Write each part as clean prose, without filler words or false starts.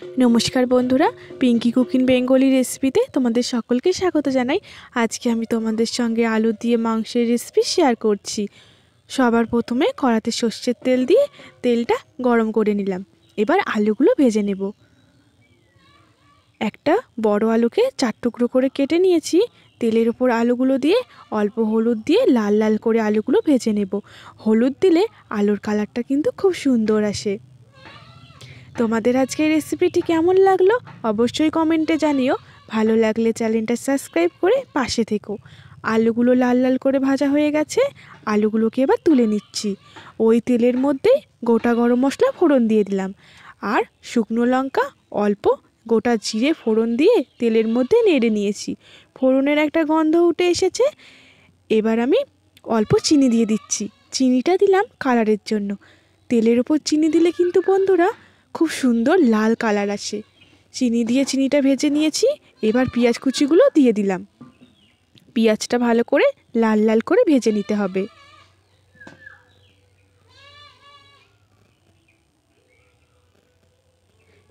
নমস্কার বন্ধুরা, Pinki cooking Bengali রেসিপিতে তোমাদের সকলকে স্বাগত জানাই। আজকে আমি তোমাদের সঙ্গে আলু দিয়ে মাংসের রেসিপি শেয়ার করছি। সবার প্রথমে কড়াতে সর্ষের তেল দিয়ে তেলটা গরম করে নিলাম। এবার আলুগুলো ভেজে নেব। একটা বড় আলুকে 4 টুকরো করে কেটে নিয়েছি। তেলের উপর আলুগুলো দিয়ে অল্প হলুদ দিয়ে লাল লাল করে আলুগুলো ভেজে নেব। হলুদ দিলে আলুর কালারটা কিন্তু খুব সুন্দর আসে। তোমাদের আজকের রেসিপিটি কেমন লাগলো অবশ্যই কমেন্টে জানিও। ভালো লাগলে চ্যানেলটা সাবস্ক্রাইব করে পাশে থেকো। আলুগুলো লাল লাল করে ভাজা হয়ে গেছে, আলুগুলোকে এবার তুলে নিচ্ছি। ওই তেলের মধ্যে গোটা গরম মশলা ফোড়ন দিয়ে দিলাম, আর শুকনো লঙ্কা অল্প গোটা জিরে ফোড়ন দিয়ে তেলের মধ্যে নেড়ে নিয়েছি। ফোড়নের একটা গন্ধ উঠে এসেছে। এবার আমি অল্প চিনি দিয়ে দিচ্ছি। চিনিটা দিলাম কালারের জন্য। তেলের ওপর চিনি দিলে কিন্তু বন্ধুরা খুব সুন্দর লাল কালার আসে। চিনি দিয়ে চিনিটা ভেজে নিয়েছি। এবার পেঁয়াজ কুচিগুলো দিয়ে দিলাম। পেঁয়াজটা ভালো করে লাল লাল করে ভেজে নিতে হবে।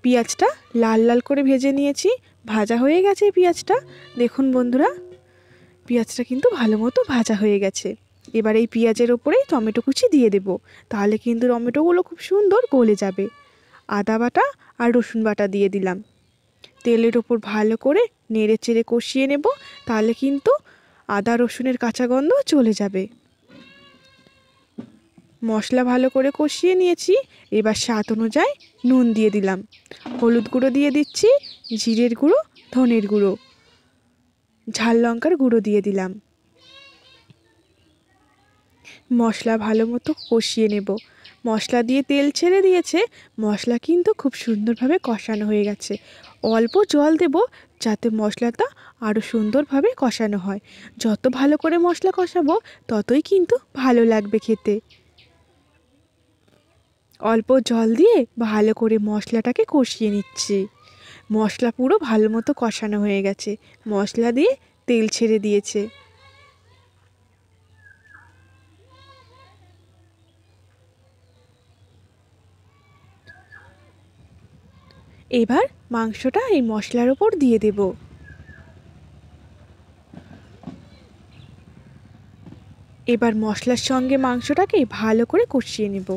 পেঁয়াজটা লাল লাল করে ভেজে নিয়েছি, ভাজা হয়ে গেছে পেঁয়াজটা। দেখুন বন্ধুরা, পেঁয়াজটা কিন্তু ভালো মতো ভাজা হয়ে গেছে। এবার এই পেঁয়াজের ওপরেই টমেটো কুচি দিয়ে দেব, তাহলে কিন্তু টমেটোগুলো খুব সুন্দর গলে যাবে। আদা বাটা আর রসুন বাটা দিয়ে দিলাম। তেলের ওপর ভালো করে নেড়ে চেড়ে কষিয়ে নেব, তাহলে কিন্তু আদা রসুনের কাঁচা গন্ধ চলে যাবে। মশলা ভালো করে কষিয়ে নিয়েছি। এবার স্বাদ অনুযায়ী নুন দিয়ে দিলাম, হলুদ গুঁড়ো দিয়ে দিচ্ছি, জিরের গুঁড়ো, ধনের গুঁড়ো, ঝাল লঙ্কার গুঁড়ো দিয়ে দিলাম। মশলা ভালো মতো কষিয়ে নেব। মশলা দিয়ে তেল ছেড়ে দিয়েছে, মশলা কিন্তু খুব সুন্দরভাবে কষানো হয়ে গেছে। অল্প জল দেব যাতে মশলাটা আরও সুন্দরভাবে কষানো হয়। যত ভালো করে মশলা কষাবো ততই কিন্তু ভালো লাগবে খেতে। অল্প জল দিয়ে ভালো করে মশলাটাকে কষিয়ে নিচ্ছি। মশলা পুরো ভালো মতো কষানো হয়ে গেছে, মশলা দিয়ে তেল ছেড়ে দিয়েছে। এবার মাংসটা এই মশলার ওপর দিয়ে দেব। এবার মশলার সঙ্গে মাংসটাকে ভালো করে কষিয়ে নেব।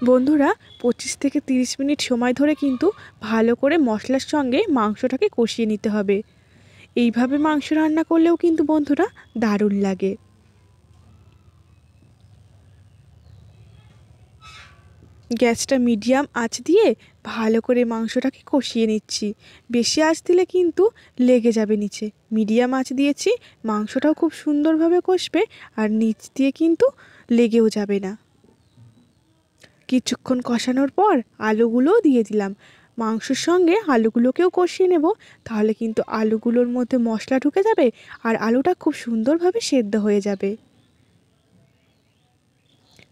বন্ধুরা 25 থেকে 30 মিনিট সময় ধরে কিন্তু ভালো করে মশলার সঙ্গে মাংসটাকে কষিয়ে নিতে হবে। এইভাবে মাংস রান্না করলেও কিন্তু বন্ধুরা দারুণ লাগে। গ্যাসটা মিডিয়াম আঁচ দিয়ে ভালো করে মাংসটাকে কষিয়ে নিচ্ছি। বেশি আঁচ দিলে কিন্তু লেগে যাবে নিচে। মিডিয়াম আঁচ দিয়েছি, মাংসটাও খুব সুন্দরভাবে কষবে আর নিচ দিয়ে কিন্তু লেগেও যাবে না। কিছুক্ষণ কষানোর পর আলুগুলোও দিয়ে দিলাম। মাংসের সঙ্গে আলুগুলোকেও কষিয়ে নেব, তাহলে কিন্তু আলুগুলোর মধ্যে মশলা ঢুকে যাবে আর আলুটা খুব সুন্দরভাবে সেদ্ধ হয়ে যাবে।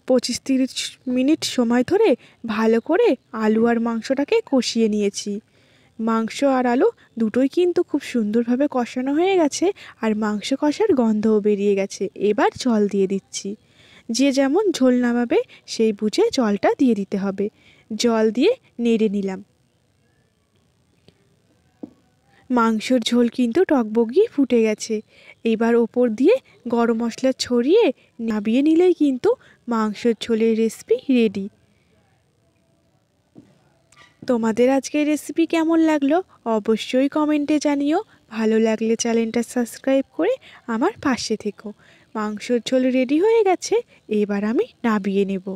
25-30 মিনিট সময় ধরে ভালো করে আলু আর মাংসটাকে কষিয়ে নিয়েছি। মাংস আর আলু দুটোই কিন্তু খুব সুন্দরভাবে কষানো হয়ে গেছে আর মাংস কষার গন্ধও বেরিয়ে গেছে। এবার জল দিয়ে দিচ্ছি। যে যেমন ঝোল নামাবে সেই বুঝে জলটা দিয়ে দিতে হবে। জল দিয়ে নেড়ে নিলাম। মাংসর ঝোল কিন্তু টকবগিয়ে ফুটে গেছে। এবার ওপর দিয়ে গরম মশলা ছড়িয়ে নামিয়ে নিলেই কিন্তু মাংসের ঝোলের রেসিপি রেডি। তোমাদের আজকের রেসিপি কেমন লাগলো অবশ্যই কমেন্টে জানিও। ভালো লাগলে চ্যানেলটা সাবস্ক্রাইব করে আমার পাশে থেকো। মাংসর ঝোল রেডি হয়ে গেছে, এবার আমি নামিয়ে নেব।